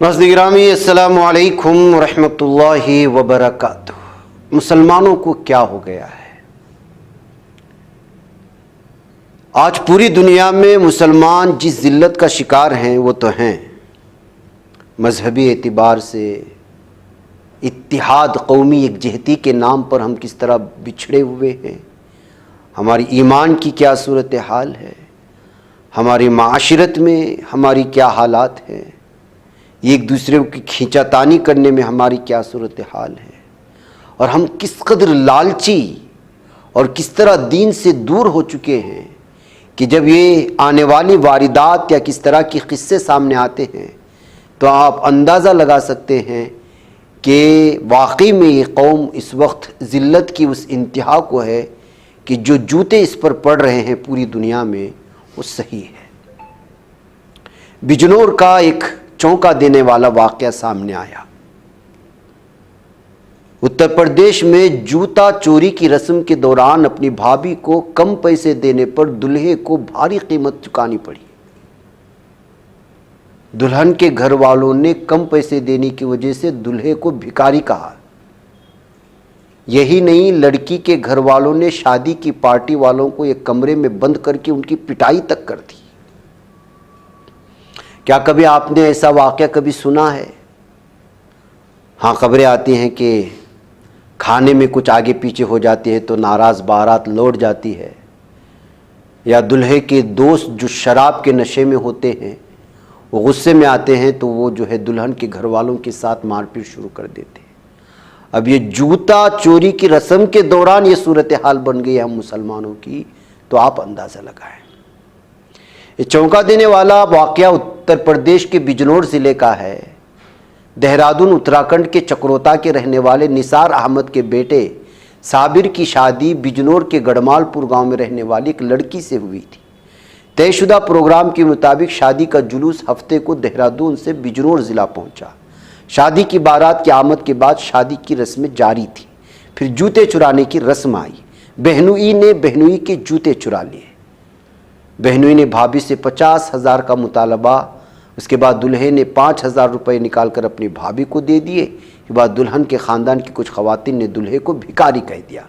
नाज़रीन गिरामी, अस्सलाम वालेकुम रहमतुल्लाहि व बरकातुहू। मुसलमानों को क्या हो गया है? आज पूरी दुनिया में मुसलमान जिस जिल्लत का शिकार हैं वो तो हैं, मजहबी एतबार से इत्तिहाद, कौमी यकजहती के नाम पर हम किस तरह बिछड़े हुए हैं, हमारी ईमान की क्या सूरत हाल है, हमारी माशरत में हमारी क्या हालात हैं, एक दूसरे की खींचातानी करने में हमारी क्या सूरत हाल है, और हम किस कदर लालची और किस तरह दीन से दूर हो चुके हैं कि जब ये आने वाली वारिदात या किस तरह के किस्से सामने आते हैं तो आप अंदाज़ा लगा सकते हैं कि वाकई में ये कौम इस वक्त ज़िल्लत की उस इंतहा को है कि जो जूते इस पर पड़ रहे हैं पूरी दुनिया में वो सही है। बिजनौर का एक चौंका देने वाला वाक़या सामने आया। उत्तर प्रदेश में जूता चोरी की रस्म के दौरान अपनी भाभी को कम पैसे देने पर दुल्हे को भारी कीमत चुकानी पड़ी। दुल्हन के घर वालों ने कम पैसे देने की वजह से दुल्हे को भिखारी कहा। यही नहीं, लड़की के घर वालों ने शादी की पार्टी वालों को एक कमरे में बंद करके उनकी पिटाई तक कर दी। क्या कभी आपने ऐसा वाक़या कभी सुना है? हाँ, खबरें आती हैं कि खाने में कुछ आगे पीछे हो जाती है तो नाराज़ बारात लौट जाती है, या दुल्हे के दोस्त जो शराब के नशे में होते हैं वो गुस्से में आते हैं तो वो जो है दुल्हन के घर वालों के साथ मारपीट शुरू कर देते हैं। अब ये जूता चोरी की रस्म के दौरान ये सूरत हाल बन गई है हम मुसलमानों की, तो आप अंदाज़ा लगाएं। ये चौंका देने वाला वाक़या उत्तर प्रदेश के बिजनौर ज़िले का है। देहरादून उत्तराखंड के चक्रोता के रहने वाले निसार अहमद के बेटे साबिर की शादी बिजनौर के गढ़मालपुर गांव में रहने वाली एक लड़की से हुई थी। तयशुदा प्रोग्राम के मुताबिक शादी का जुलूस हफ्ते को देहरादून से बिजनौर ज़िला पहुंचा। शादी की बारात की आमद के बाद शादी की रस्में जारी थी। फिर जूते चुराने की रस्म आई। बहनोई ने बहनोई के जूते चुरा लिए। बहनोई ने भाभी से 50,000 का मुतालबा, उसके बाद दुल्हे ने 5,000 रुपये निकाल कर अपनी भाभी को दे दिए। के बाद दुल्हन के ख़ानदान की कुछ ख़वातीन ने दुल्हे को भिखारी कह दिया।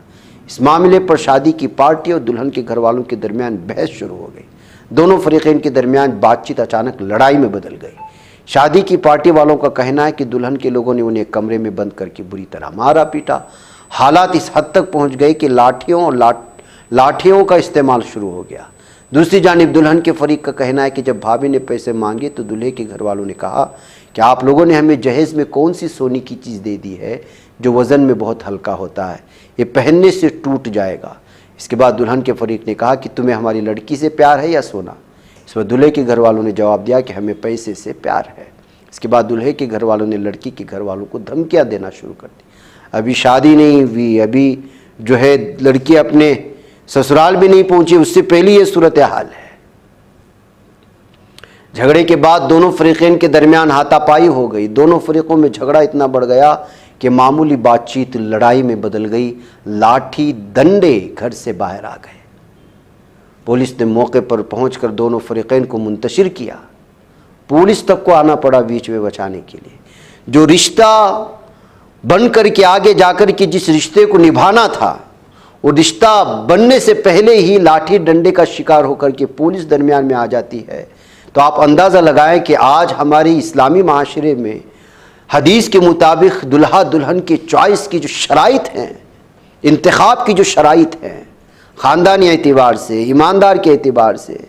इस मामले पर शादी की पार्टी और दुल्हन के घर वालों के दरमियान बहस शुरू हो गई। दोनों फरीक़ैन के दरमियान बातचीत अचानक लड़ाई में बदल गई। शादी की पार्टी वालों का कहना है कि दुल्हन के लोगों ने उन्हें कमरे में बंद करके बुरी तरह मारा पीटा। हालात इस हद तक पहुँच गए कि लाठियों का इस्तेमाल शुरू हो गया। दूसरी जानिब दुल्हन के फरीक का कहना है कि जब भाभी ने पैसे मांगे तो दूल्हे के घर वालों ने कहा कि आप लोगों ने हमें जहेज़ में कौन सी सोने की चीज़ दे दी है जो वज़न में बहुत हल्का होता है, ये पहनने से टूट जाएगा। इसके बाद दुल्हन के फरीक ने कहा कि तुम्हें हमारी लड़की से प्यार है या सोना? इस पर दूल्हे के घर वालों ने जवाब दिया कि हमें पैसे से प्यार है। इसके बाद दूल्हे के घर वालों ने लड़की के घर वालों को धमकियाँ देना शुरू कर दी। अभी शादी नहीं हुई, अभी जो है लड़की अपने ससुराल भी नहीं पहुंची, उससे पहले ये सूरत हाल है। झगड़े के बाद दोनों फरीक़ैन के दरमियान हाथापाई हो गई। दोनों फरीक़ों में झगड़ा इतना बढ़ गया कि मामूली बातचीत लड़ाई में बदल गई। लाठी डंडे घर से बाहर आ गए। पुलिस ने मौके पर पहुंचकर दोनों फरीक़ैन को मुंतशिर किया। पुलिस तक को आना पड़ा बीच में बचाने के लिए। जो रिश्ता बन कर के आगे जाकर के जिस रिश्ते को निभाना था, वो रिश्ता बनने से पहले ही लाठी डंडे का शिकार होकर के पुलिस दरमियान में आ जाती है। तो आप अंदाज़ा लगाएं कि आज हमारे इस्लामी माशरे में हदीस के मुताबिक दुल्हा दुल्हन के चॉइस की जो शराइत हैं, इंतखाब की जो शराइत हैं, ख़ानदानी एतबार से, ईमानदार के एतबार से,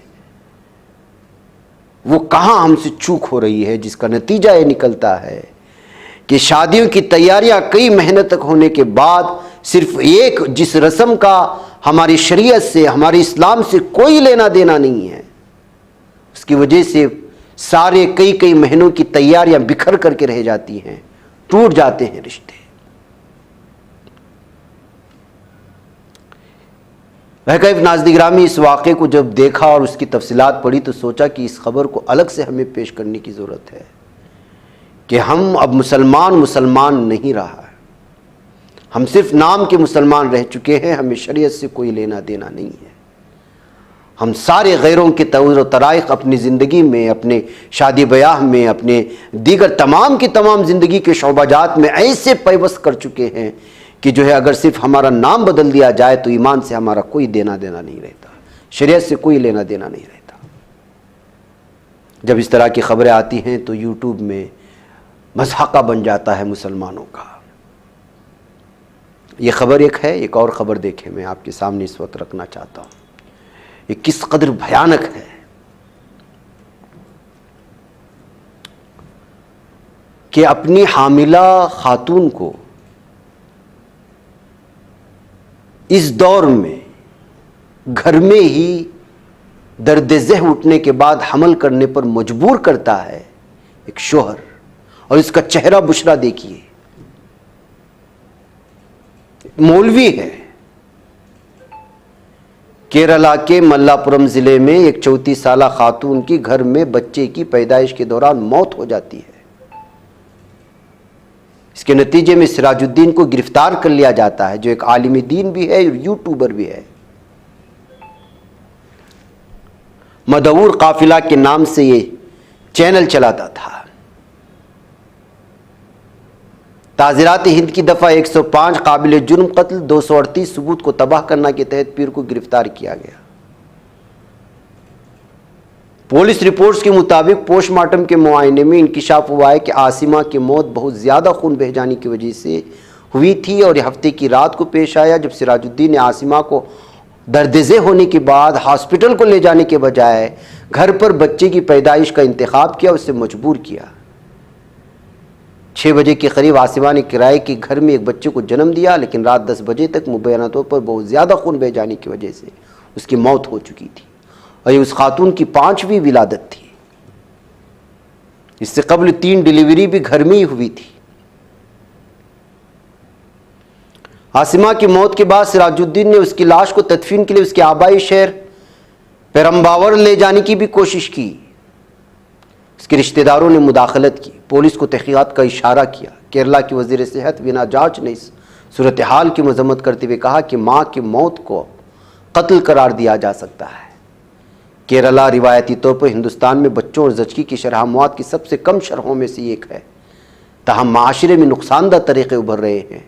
वो कहाँ हमसे चूक हो रही है, जिसका नतीजा ये निकलता है कि शादियों की तैयारियां कई मेहनत तक होने के बाद सिर्फ एक जिस रस्म का हमारी शरीयत से, हमारे इस्लाम से कोई लेना देना नहीं है, उसकी वजह से सारे कई महीनों की तैयारियां बिखर करके रह जाती हैं, टूट जाते हैं रिश्ते। नाज़रीन गिरामी, इस वाक़े को जब देखा और उसकी तफसीलात पढ़ी तो सोचा कि इस खबर को अलग से हमें पेश करने की ज़रूरत है कि हम अब मुसलमान नहीं रहा है। हम सिर्फ नाम के मुसलमान रह चुके हैं, हमें शरीयत से कोई लेना देना नहीं है। ہم سارے غیروں کے طور و طرائق اپنی زندگی میں، اپنے شادی بیاہ میں، اپنے دیگر تمام کی تمام زندگی کے شعبہ جات میں ایسے پیوست کر چکے ہیں کہ جو ہے اگر صرف ہمارا نام بدل دیا جائے تو ایمان سے ہمارا کوئی دینا دینا نہیں رہتا، شریعت سے کوئی لینا دینا نہیں رہتا۔ جب اس طرح کی خبریں آتی ہیں تو یوٹیوب میں مضحکہ بن جاتا ہے مسلمانوں کا۔ یہ خبر ایک ہے، ایک اور خبر دیکھیں میں آپ کے سامنے اس وقت رکھنا چاہتا ہوں، یہ کس قدر بھیانک ہے۔ کہ اپنی حاملہ خاتون کو اس دور میں گھر میں ہی درد ذہ اٹھنے کے بعد حمل کرنے پر مجبور کرتا ہے ایک شوہر، اور اس کا چہرہ بشرا دیکھیے، مولوی ہے، کیرلا کے ملاپورم ضلع میں ایک 34 سالہ خاتون کی گھر میں بچے کی پیدائش کے دوران موت ہو جاتی ہے۔ اس کے نتیجے میں سراج الدین کو گرفتار کر لیا جاتا ہے، جو ایک عالم دین بھی ہے اور یوٹیوبر بھی ہے۔ مدعور قافلہ کے نام سے یہ چینل چلاتا تھا۔ تعزیرات ہند کی دفعہ 105 قابل جرم قتل 238 ثبوت کو تباہ کرنا کے تحت پیر کو گرفتار کیا گیا۔ پولیس رپورٹس کے مطابق پوسٹ مارٹم کے معائنے میں انکشاف ہوا ہے کہ عاصمہ کی موت بہت زیادہ خون بہہ جانے کی وجہ سے ہوئی تھی، اور یہ ہفتے کی رات کو پیش آیا جب سراج الدین نے عاصمہ کو درد ذہ ہونے کے بعد ہاسپٹل کو لے جانے کے بجائے گھر پر بچے کی پیدائش کا انتخاب کیا، اسے مجبور کیا۔ 6 بجے کے قریب عاصمہ نے کرائے کے گھر میں ایک بچے کو جنم دیا، لیکن رات 10 بجے تک مبینہ طور پر بہت زیادہ خون بہہ جانے کی وجہ سے اس کی موت ہو چکی تھی، اور یہ اس خاتون کی 5ویں ولادت تھی۔ اس سے قبل 3 ڈیلیوری بھی گھر میں ہی ہوئی تھی۔ عاصمہ کی موت کے بعد سراج الدین نے اس کی لاش کو تدفین کے لیے اس کے آبائی شہر پیرمباور لے جانے کی بھی کوشش کی۔ اس کے رشتہ داروں نے مداخلت کی، پولیس کو تحقیقات کا اشارہ کیا۔ کیرلا کی وزیر صحت وینا جارج نے اس صورتحال کی مذمت کرتے ہوئے کہا کہ ماں کی موت کو قتل قرار دیا جا سکتا ہے۔ کیرلا روایتی طور پر ہندوستان میں بچوں اور زچگی کی شرح موات کی سب سے کم شرحوں میں سے ایک ہے، تاہم معاشرے میں نقصان دہ طریقے ابھر رہے ہیں۔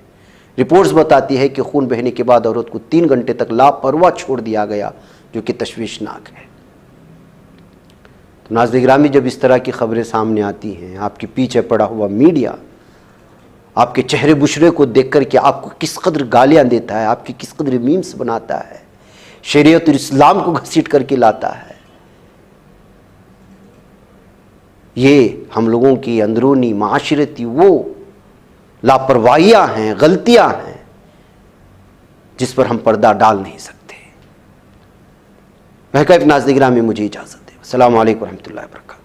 رپورٹس بتاتی ہے کہ خون بہنے کے بعد عورت کو 3 گھنٹے تک لاپرواہ چھوڑ دیا گیا، جو کہ تشویشناک ہے۔ تو ناظرین گرامی، جب اس طرح کی خبریں سامنے آتی ہیں، آپ کے پیچھے پڑا ہوا میڈیا آپ کے چہرے بشرے کو دیکھ کر کہ آپ کو کس قدر گالیاں دیتا ہے، آپ کی کس قدر میمز بناتا ہے، شریعت اور اسلام کو گھسیٹ کر کے لاتا ہے، یہ ہم لوگوں کی اندرونی معاشرتی وہ لاپرواہیاں ہیں، غلطیاں ہیں جس پر ہم پردہ ڈال نہیں سکتے۔ محکمہ ناظرین گرامی، مجھے اجازت دیں۔ السلام علیکم ورحمۃ اللہ وبرکاتہ۔